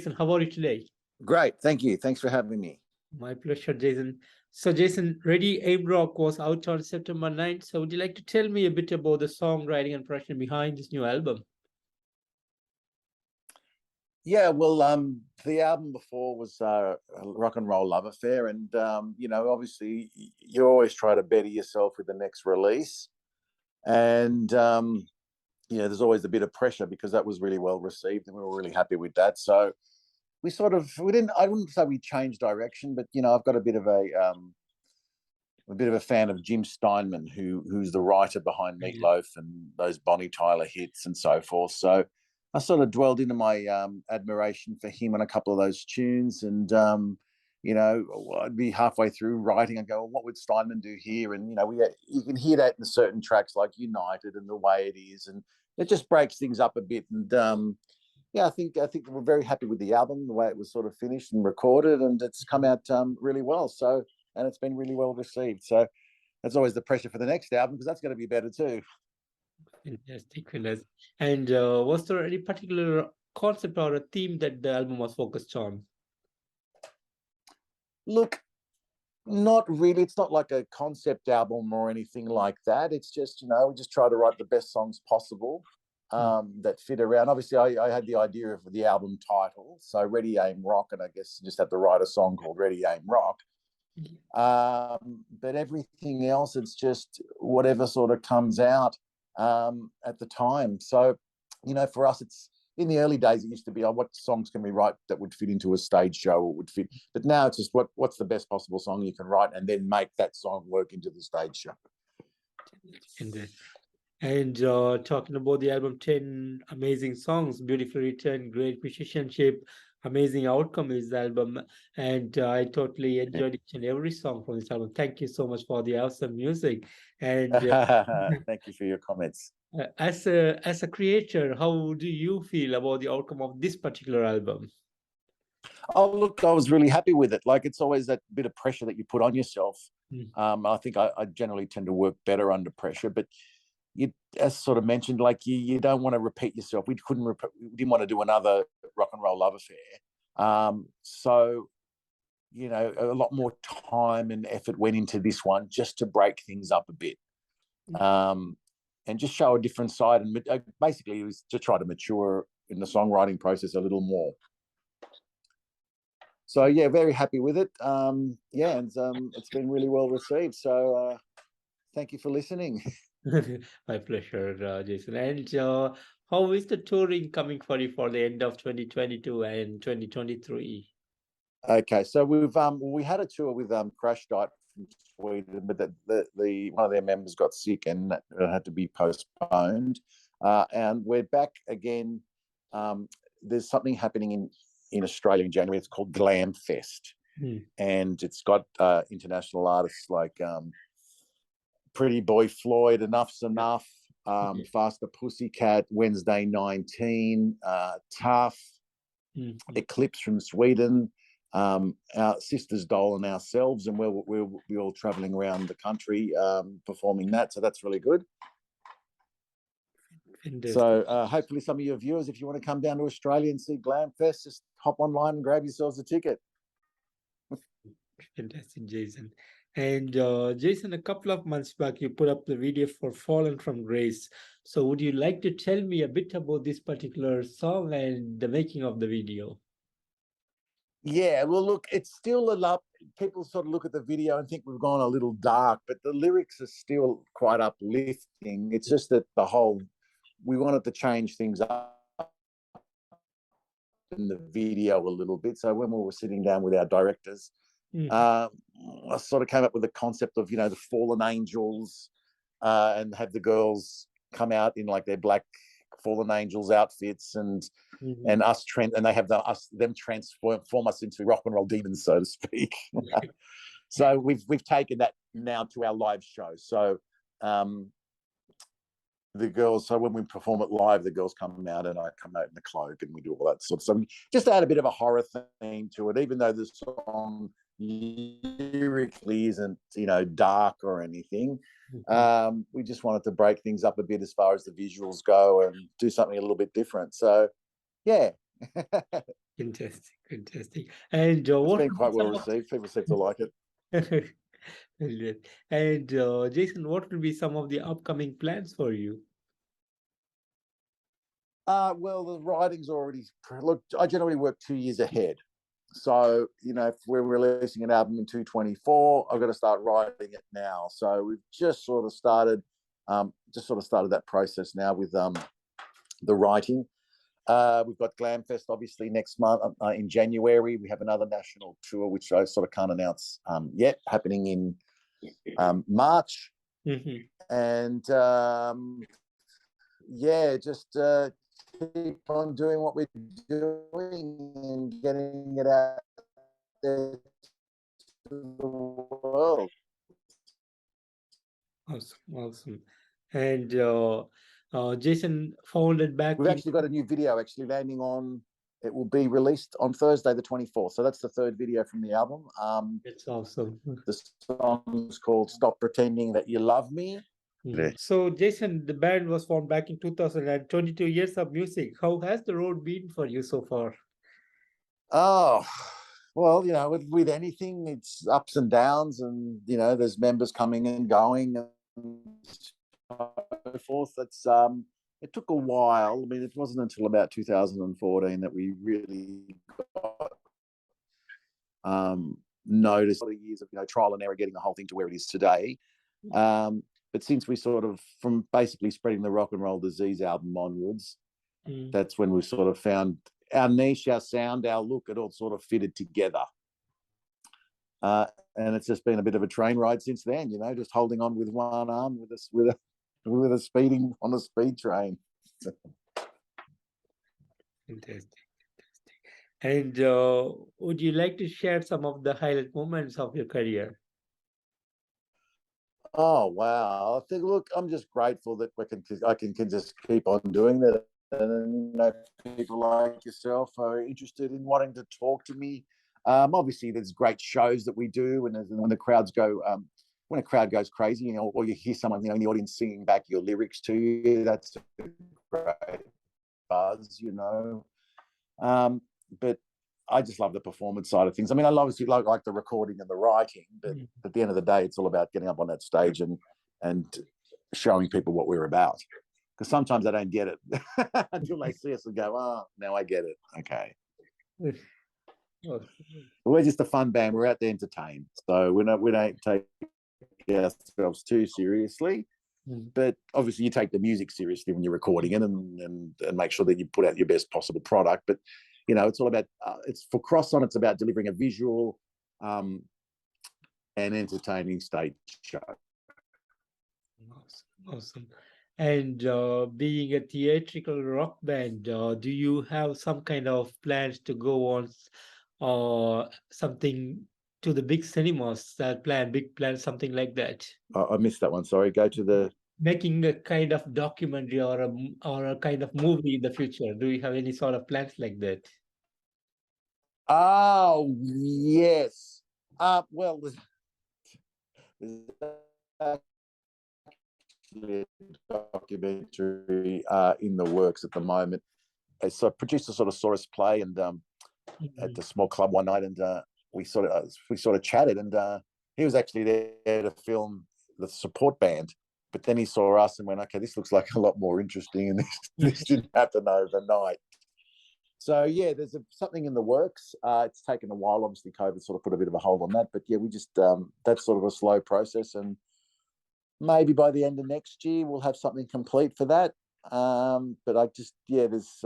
Jason, how are you today? Great, thank you. Thanks for having me. My pleasure, Jason. So, Jason, Ready Aim Rock was out on September 9th. So, would you like to tell me a bit about the songwriting and production behind this new album? Yeah, well, the album before was Rock and Roll Love Affair, and you know, obviously, you always try to better yourself with the next release, and you know, there's always a bit of pressure because that was really well received, and we were really happy with that. So I wouldn't say we changed direction, but you know, I've got a bit of a fan of Jim Steinman, who's the writer behind Meatloaf and those Bonnie Tyler hits and so forth. So I sort of dwelled into my admiration for him on a couple of those tunes, and you know, I'd be halfway through writing and go, well, what would Steinman do here? And you know, you can hear that in certain tracks like United and The Way It Is, and it just breaks things up a bit. And yeah, I think we're very happy with the album, the way it was sort of finished and recorded, and it's come out really well. So, and it's been really well received. So that's always the pressure for the next album, because that's going to be better too. Fantastic. And was there any particular concept or a theme that the album was focused on? Look, not really. It's not like a concept album or anything like that. It's just, you know, we just try to write the best songs possible that fit around. Obviously, I had the idea of the album title, so Ready Aim Rock, and I guess just had to write a song called Ready Aim Rock. But everything else, it's just whatever sort of comes out at the time. So, you know, for us, it's in the early days, it used to be, oh, what songs can we write that would fit into a stage show or would fit? But now it's just what's the best possible song you can write, and then make that song work into the stage show. And talking about the album, 10 amazing songs, beautifully written, great musicianship, amazing outcome is the album, and I totally enjoyed each and every song from this album. Thank you so much for the awesome music. And thank you for your comments. As a creator, how do you feel about the outcome of this particular album? Oh, look, I was really happy with it. Like, it's always that bit of pressure that you put on yourself. I think I generally tend to work better under pressure, but you, as sort of mentioned, like you don't want to repeat yourself. We didn't want to do another Rock and Roll Love Affair. So, you know, a lot more time and effort went into this one just to break things up a bit. And just show a different side, and basically it was to try to mature in the songwriting process a little more. So yeah, very happy with it. Yeah, and it's been really well received. So thank you for listening. My pleasure, Jason. And how is the touring coming for you for the end of 2022 and 2023? Okay, so we had a tour with Crash Diet from Sweden, but the one of their members got sick and that had to be postponed. And we're back again. There's something happening in Australia in January. It's called Glam Fest, and it's got international artists like Pretty Boy Floyd, Enough's Enough, Faster Pussycat, Wednesday 19, Tough, Eclipse from Sweden, our Sisters Doll and ourselves, and we're all traveling around the country performing that. So that's really good. So hopefully some of your viewers, if you want to come down to Australia and see Glam Fest, just hop online and grab yourselves a ticket. Fantastic, Jason. And Jason, a couple of months back, you put up the video for Fallen from Grace. So would you like to tell me a bit about this particular song and the making of the video? Yeah, well, look, it's still a lot. People sort of look at the video and think we've gone a little dark, but the lyrics are still quite uplifting. It's just that we wanted to change things up in the video a little bit. So when we were sitting down with our directors, I sort of came up with the concept of, you know, the fallen angels, and have the girls come out in like their black fallen angels outfits, and us and they have them transform us into rock and roll demons, so to speak. So we've taken that now to our live show. So the girls, so when we perform it live, the girls come out and I come out in the cloak and we do all that sort of stuff. So just add a bit of a horror theme to it, even though the song lyrically isn't, you know, dark or anything. We just wanted to break things up a bit as far as the visuals go and do something a little bit different. So yeah. Fantastic, fantastic. And It's what been would be quite well some of received. People seem to like it. Brilliant. And Jason, what will be some of the upcoming plans for you? Well, the writing's already look. I generally work 2 years ahead. So, if we're releasing an album in 224, I've got to start writing it now. So we've just sort of started, that process now with the writing. We've got Glam Fest obviously next month in January. We have another national tour, which I sort of can't announce yet, happening in March. Mhm. And just keep on doing what we're doing and getting it out there to the world. Awesome, awesome. And Jason founded back We've in. actually got a new video actually landing on. It will be released on Thursday, the 24th. So that's the third video from the album. It's awesome. The song's called "Stop Pretending That You Love Me." So, Jason, the band was formed back in 2000 and 22 years of music. How has the road been for you so far? Oh, well, with anything, it's ups and downs, and there's members coming and going and so forth. It took a while. I mean, it wasn't until about 2014 that we really got noticed. A lot of years of trial and error, getting the whole thing to where it is today. But since we sort of, from basically spreading the rock and roll disease album onwards, that's when we sort of found our niche, our sound, our look. It all sort of fitted together. And it's just been a bit of a train ride since then, just holding on with one arm with a speeding on a speed train. Fantastic. And would you like to share some of the highlight moments of your career? Oh wow! I think, look, I'm just grateful that I can just keep on doing that, and people like yourself are interested in wanting to talk to me. Obviously, there's great shows that we do, and when the crowds go, when a crowd goes crazy, or you hear someone in the audience singing back your lyrics to you, that's a great buzz, But I just love the performance side of things. I mean, I obviously like the recording and the writing, but at the end of the day, it's all about getting up on that stage and showing people what we're about. Because sometimes I don't get it until they see us and go, "Oh, now I get it." Okay. We're just a fun band. We're out there to entertain, so we don't take ourselves too seriously. But obviously, you take the music seriously when you're recording it, and make sure that you put out your best possible product. But it's all about, it's for Crosson, it's about delivering a visual and entertaining stage show. Awesome. And being a theatrical rock band, do you have some kind of plans to go on something to the big cinemas, big plan, something like that? I missed that one. Sorry. Go to the... Making a kind of documentary or a kind of movie in the future. Do you have any sort of plans like that? Oh, yes. Well, there's actually a documentary in the works at the moment. So producer sort of saw us play and at the small club one night, and we sort of chatted, and he was actually there to film the support band. But then he saw us and went, "Okay, this looks like a lot more interesting," and this didn't happen overnight. So yeah, there's something in the works. It's taken a while. Obviously, COVID sort of put a bit of a hold on that. But yeah, we just that's sort of a slow process, and maybe by the end of next year we'll have something complete for that. But I just there's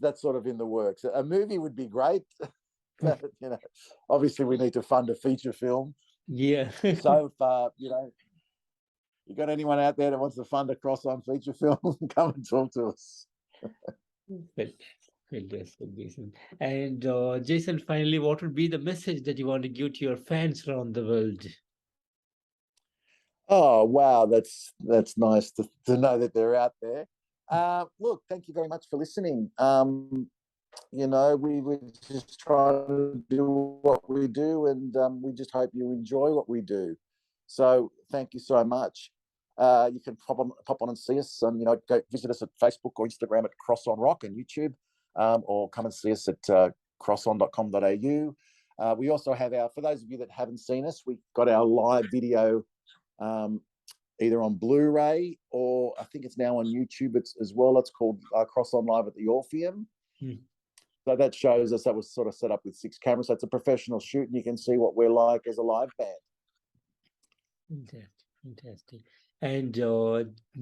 that's sort of in the works. A movie would be great. But, obviously we need to fund a feature film. Yeah. So if you got anyone out there that wants to fund a Crosson feature film, come and talk to us. Fantastic, Jason. And Jason, finally, what would be the message that you want to give to your fans around the world? Oh wow, that's nice to know that they're out there. Look, thank you very much for listening. We would just try to do what we do, and we just hope you enjoy what we do. So thank you so much. You can pop on and see us, and go visit us at Facebook or Instagram at Crosson Rock and YouTube. or come and see us at crosson.com.au. We also have for those of you that haven't seen us, we've got our live video either on Blu-ray or I think it's now on YouTube as well. It's called Crosson Live at the Orpheum. So that shows us that was sort of set up with 6 cameras. So it's a professional shoot, and you can see what we're like as a live band. Fantastic. And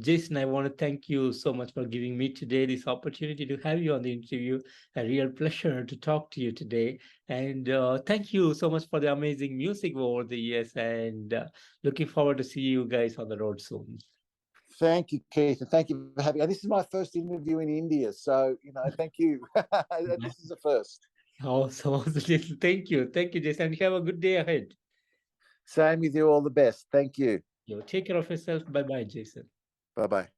Jason, I want to thank you so much for giving me today this opportunity to have you on the interview. A real pleasure to talk to you today. And thank you so much for the amazing music over the years. And looking forward to see you guys on the road soon. Thank you, Keith, and thank you for having me. This is my first interview in India, so thank you. This is the first. Awesome. Thank you, Jason. And have a good day ahead. Same with you. All the best. Thank you. Take care of yourself. Bye-bye, Jason. Bye-bye.